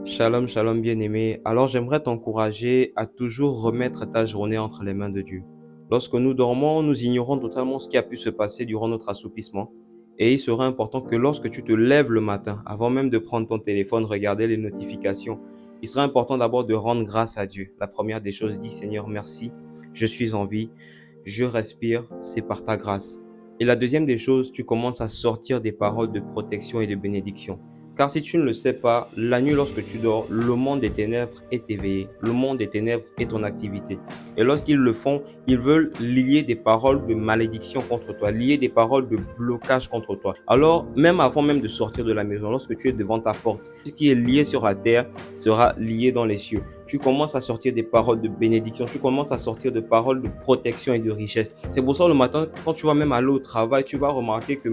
Shalom, shalom bien-aimé. Alors j'aimerais t'encourager à toujours remettre ta journée entre les mains de Dieu. Lorsque nous dormons, nous ignorons totalement ce qui a pu se passer durant notre assoupissement. Et il sera important que lorsque tu te lèves le matin, avant même de prendre ton téléphone, regarder les notifications, il sera important d'abord de rendre grâce à Dieu. La première des choses dit, Seigneur, merci, je suis en vie, je respire, c'est par ta grâce. Et la deuxième des choses, tu commences à sortir des paroles de protection et de bénédiction. Car si tu ne le sais pas, la nuit lorsque tu dors, le monde des ténèbres est éveillé. Le monde des ténèbres est ton activité. Et lorsqu'ils le font, ils veulent lier des paroles de malédiction contre toi, lier des paroles de blocage contre toi. Alors, même avant même de sortir de la maison, lorsque tu es devant ta porte, ce qui est lié sur la terre sera lié dans les cieux. Tu commences à sortir des paroles de bénédiction, tu commences à sortir des paroles de protection et de richesse. C'est pour ça le matin, quand tu vas même aller au travail, tu vas remarquer que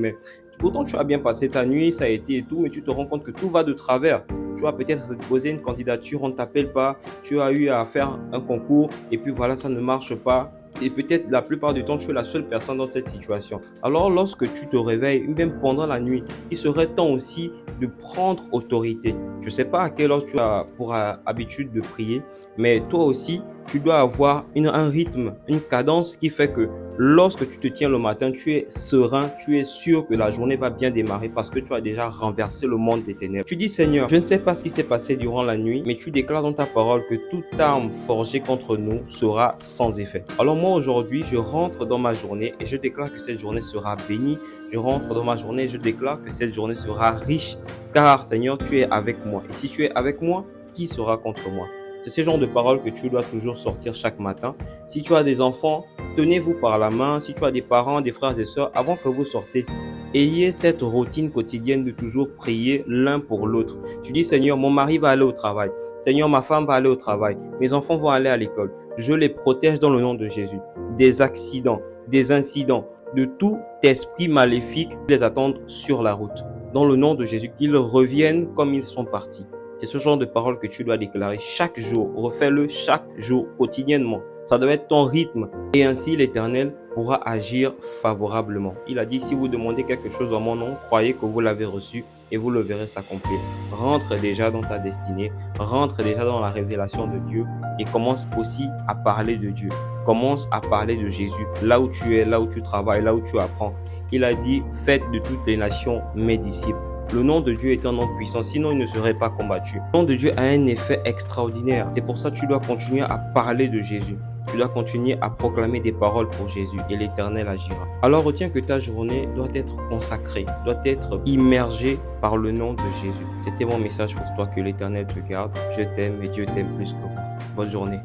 pourtant, tu as bien passé ta nuit, ça a été et tout, mais tu te rends compte que tout va de travers. Tu vas peut-être déposer une candidature, on ne t'appelle pas, tu as eu à faire un concours et puis voilà, ça ne marche pas. Et peut-être la plupart du temps, tu es la seule personne dans cette situation. Alors, lorsque tu te réveilles, même pendant la nuit, il serait temps aussi de prendre autorité. Je ne sais pas à quelle heure tu as pour habitude de prier, mais toi aussi, tu dois avoir un rythme, une cadence qui fait que lorsque tu te tiens le matin, tu es serein, tu es sûr que la journée va bien démarrer parce que tu as déjà renversé le monde des ténèbres. Tu dis, Seigneur, je ne sais pas ce qui s'est passé durant la nuit, mais tu déclares dans ta parole que toute arme forgée contre nous sera sans effet. Alors moi, aujourd'hui, je rentre dans ma journée et je déclare que cette journée sera bénie. Je rentre dans ma journée et je déclare que cette journée sera riche, car Seigneur, tu es avec moi. Et si tu es avec moi, qui sera contre moi? C'est ce genre de paroles que tu dois toujours sortir chaque matin. Si tu as des enfants, tenez-vous par la main. Si tu as des parents, des frères et sœurs, avant que vous sortez, ayez cette routine quotidienne de toujours prier l'un pour l'autre. Tu dis, Seigneur, mon mari va aller au travail. Seigneur, ma femme va aller au travail. Mes enfants vont aller à l'école. Je les protège dans le nom de Jésus. Des accidents, des incidents, de tout esprit maléfique qui les attendent sur la route. Dans le nom de Jésus, qu'ils reviennent comme ils sont partis. C'est ce genre de paroles que tu dois déclarer chaque jour. Refais-le chaque jour, quotidiennement. Ça doit être ton rythme. Et ainsi, l'Éternel pourra agir favorablement. Il a dit, si vous demandez quelque chose en mon nom, croyez que vous l'avez reçu et vous le verrez s'accomplir. Rentre déjà dans ta destinée. Rentre déjà dans la révélation de Dieu et commence aussi à parler de Dieu. Commence à parler de Jésus. Là où tu es, là où tu travailles, là où tu apprends. Il a dit, faites de toutes les nations mes disciples. Le nom de Dieu est un nom puissant, sinon il ne serait pas combattu. Le nom de Dieu a un effet extraordinaire. C'est pour ça que tu dois continuer à parler de Jésus. Tu dois continuer à proclamer des paroles pour Jésus et l'Éternel agira. Alors retiens que ta journée doit être consacrée, doit être immergée par le nom de Jésus. C'était mon message pour toi, que l'Éternel te garde. Je t'aime et Dieu t'aime plus que moi. Bonne journée.